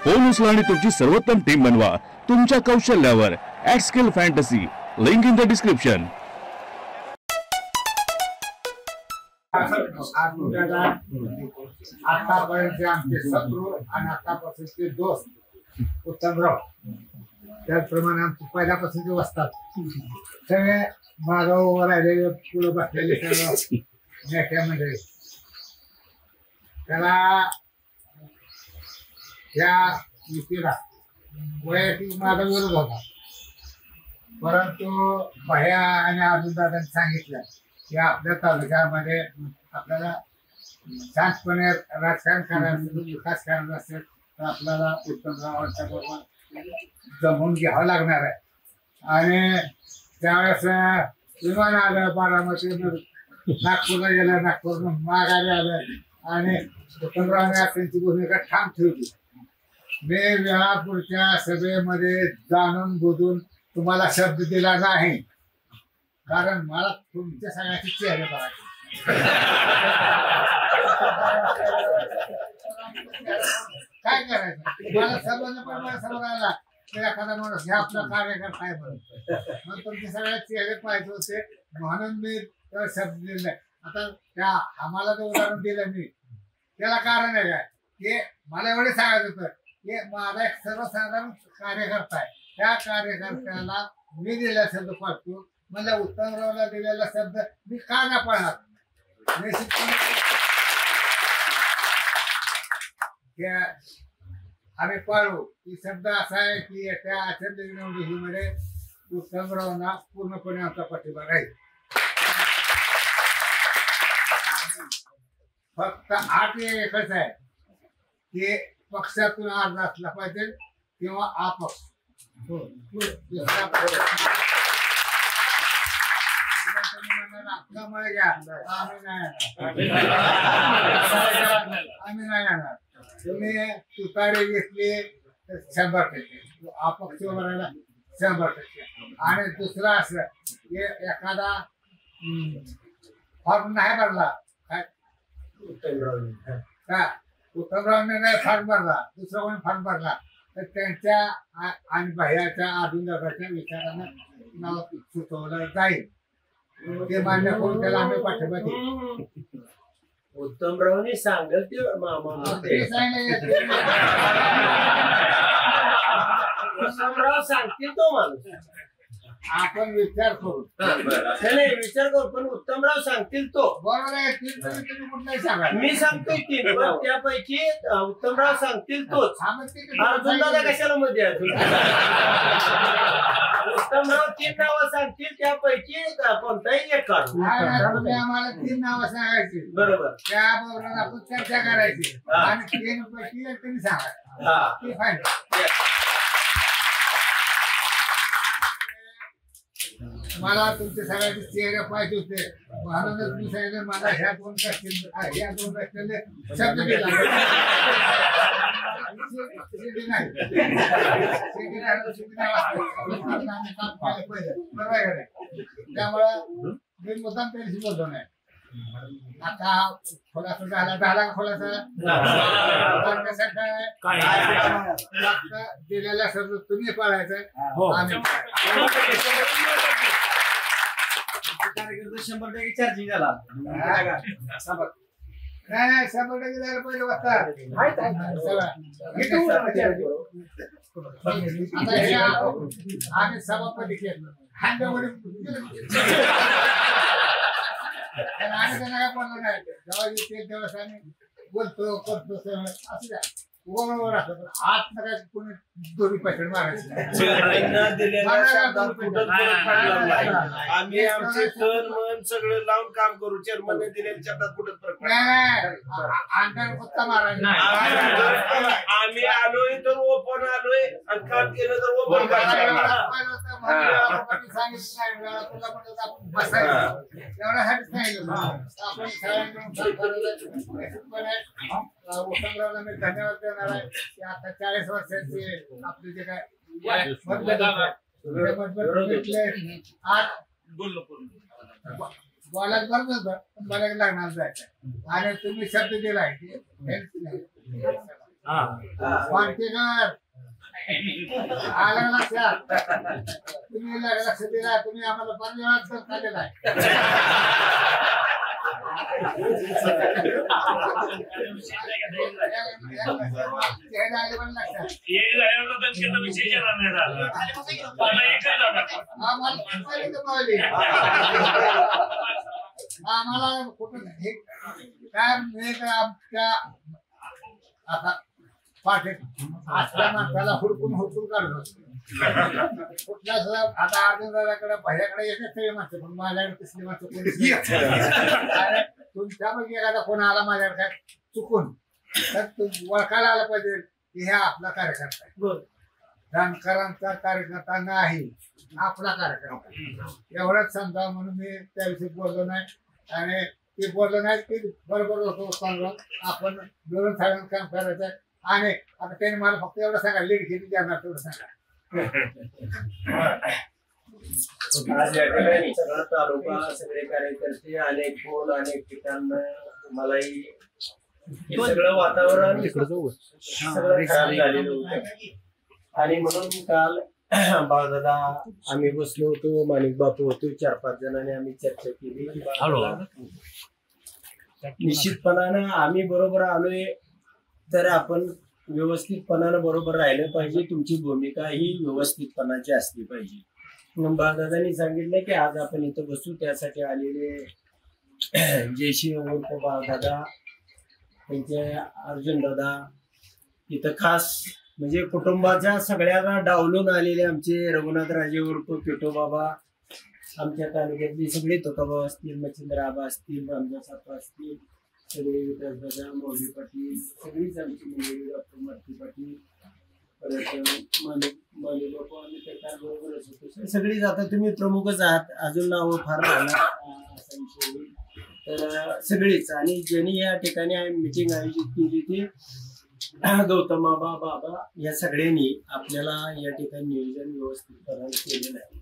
Phone उचला आणि तुमची सर्वोत्तम टीम बनवा तुमच्या कौशल्यावर. @Skill fantasy, link in the description. आतापर्यंत आमचे शत्रू आणि आतापासूनचे दोस्त उत्तमराव, त्याचप्रमाणे आमचे पहिल्यापासूनचे वसतात सगळे मागावर राहिलेले पुढे बसलेले सर्व नेत्या मंडळी. त्याला या युतीला वैयक्तिक माझा विरोध होता, परंतु भैया आणि अर्जुनदादांनी सांगितलं की आपल्या तालुक्यामध्ये आपल्याला शांतपणे राजकारण करायचं, विकास करायचा असेल तर आपल्याला उत्तमरावांच्या बरोबर जमून घ्यावं लागणार आहे. आणि त्यावेळेस विमान आलं बारामती, नागपूरला गेलं, नागपूरहून माघारी आलं आणि उत्तमरावांनी त्यांची भूमिका ठाम ठेवली. मी वेळापूरच्या सभेमध्ये जाणून बुजून तुम्हाला शब्द दिला नाही, कारण मला तुमच्या सगळ्याचे चेहरे बघायचे. काय करायचं, मला समजलं पण मला समोर आला तर एखादा माणूस हे आपला कार्यकर्ता आहे म्हणून तुमचे सगळ्या चेहरे पाहिजे होते, म्हणून मी त्याला शब्द दिले नाही. आता त्या आम्हाला जे उदाहरण दिलं मी, त्याला कारण आहे काय की मला एवढे सांगायचं होतं की माझा एक सर्वसाधारण कार्यकर्ता आहे, त्या कार्यकर्त्याला मी दिलेला शब्द पाळतो, मला उत्तमरावला दिलेला शब्द मी का नाही पाळणार. आम्ही पाळू. ही शब्द असा आहे की त्या आचरण निवडणुकीमध्ये उत्तमरावांना पूर्णपणे आमचा पाठिंबा राहील. फक्त आठ एकच आहे की पक्षातून अर्ज असला पाहिजे किंवा अपक्ष. आम्ही नाही येणार. तुम्ही तुतारी घेतली तर 100%, अपक्ष भरायला 100%. आणि दुसरं असं की एखादा फॉर्म नाही भरला, काय उत्तमरावने नाही फॉर्म भरला, दुसरा कोणी फॉर्म भरला तर त्यांच्या आणि भैयाच्या अर्जुनदादाच्या विचारानं नाव सुचवलं जाईल. ते मान्य करून त्याला आम्ही पाठिंबा देऊ. उत्तमरावने सांगेल ते उत्तमराव सांगतील तो माणूस. आपण विचार करू, नाही विचार करू, पण उत्तमराव सांगतील तो. बरोबर आहे. तुम्ही कुठलाही सांगा, मी सांगतोय तीन, पण त्यापैकी उत्तमराव सांगतील तोच. अर्जुनदादा कशाला मध्ये उत्तमराव 3 नावं सांगतील, त्यापैकी कोणताही एक काढू. आम्हाला 3 नावं सांगायची, बरोबर, त्याबरोबर आपण चर्चा करायची आणि 3 पैकी एक तुम्ही सांगा. ते फायदा. मला तुमचे सगळ्यांचे चेहरे पाहिजे होते, म्हणूनच मी सांगितलं मला ह्या 2 कष्टाले शब्द दिला त्यामुळं मी मुद्दाम त्यांची बोलतो नाही. आता खोलासा झाला का खोलासा दिलेला शब्द तुम्ही पाळायचा. 100% चार्जिंग झाला. नाही 100% जायला पहिले वाजता. आम्ही सभापती केलं आम्ही त्यांना काय बोललो नाही. जेव्हा येते तेव्हा आम्ही बोलतो करतो असं द्या ओळवर असं, पण आत नका कोणी दोन्ही पैसे मारायचे. आम्ही आमचे तन मन सगळं लावून काम करू. चेअरमन दिलेल्या शब्दात कुठं फरक अंगावर कुत्ता मारायचा. आम्ही आलोय तर ओपन आलोय आणि काम केलं तर ओपन उत्तमरावला मी धन्यवाद देणार आहे की आता 40 वर्षांची आपली जे काय आज बोलायला बरोबर पण बोलायला लागणार जायचं. आणि तुम्ही शब्द दिलाय क्वांटिगर आलं लक्षात. तुम्ही लक्ष दिला, तुम्ही आम्हाला 5 वेळा खाल्लेला आहे. आम्हाला कुठं हे काय आमच्या आता पाठीत असल्या माणसाला हुडकून काढत असतो. कुठल्या आता अर्जुनदादाकडे भैयाकडे येतात सगळे माणसं, पण माझ्याकडे कसली माणसं कोणी तुमच्यापैकी एखादा कोण आला माझ्याकडे काय चुकून, तर तू ओळखायला आला पाहिजे की हे आपला कार्यकर्ता आहे. जानकरांचा कार्यकर्ता नाही, आपला कार्यकर्ता. एवढंच समजा म्हणून मी त्याविषयी बोललो नाही. आणि ते बोललो नाही की बरोबर होतो, आपण मिळून सगळ्यांना काम करायचं. आणि आता त्याने मला फक्त एवढं सांगा, लीड किती देणार तेवढं सांगा. आज या ठिकाणी सगळा तालुका, सगळे कार्यकर्ते, अनेक फोन, अनेक ठिकाण, मलाही हे सगळं वातावरण सगळं खराब झालेलं होतं. आणि म्हणून काल बाळदादा आम्ही बसलो होतो, माणिक बापू होतो, 4-5 जणांनी आम्ही चर्चा केली. निश्चितपणानं आम्ही बरोबर आलोय तर आपण व्यवस्थितपणानं बरोबर राहिलं पाहिजे. तुमची भूमिका ही व्यवस्थितपणाची असली पाहिजे. बाळदादांनी सांगितलं की आज आपण इथं बसू, त्यासाठी आलेले जयशी उर्फ बाळदादा, त्यांचे अर्जुन दादा, इथं खास म्हणजे कुटुंबाच्या सगळ्यांना डावलून आलेले आमचे रघुनाथराजे उर्फ पेटो बाबा, आमच्या तालुक्यातली सगळे तोकाबा असतील, मच्छिंद्र आबा असतील, रामदास आप्पा असतील, सगळे विकास दादा, मौली पाटील, सगळीच आमची मंडळी, डॉक्टर मारुती पाटील, परत माने बापू, आम्ही त्या बरोबरच होतो. सगळीच आता तुम्ही प्रमुखच आहात, अजून नावं फार राहणार असा विषय होईल. तर सगळीच, आणि ज्यांनी या ठिकाणी मिटिंग आयोजित केली ती गौतम बाबा या सगळ्यांनी आपल्याला या ठिकाणी नियोजन व्यवस्थित केलेलं आहे.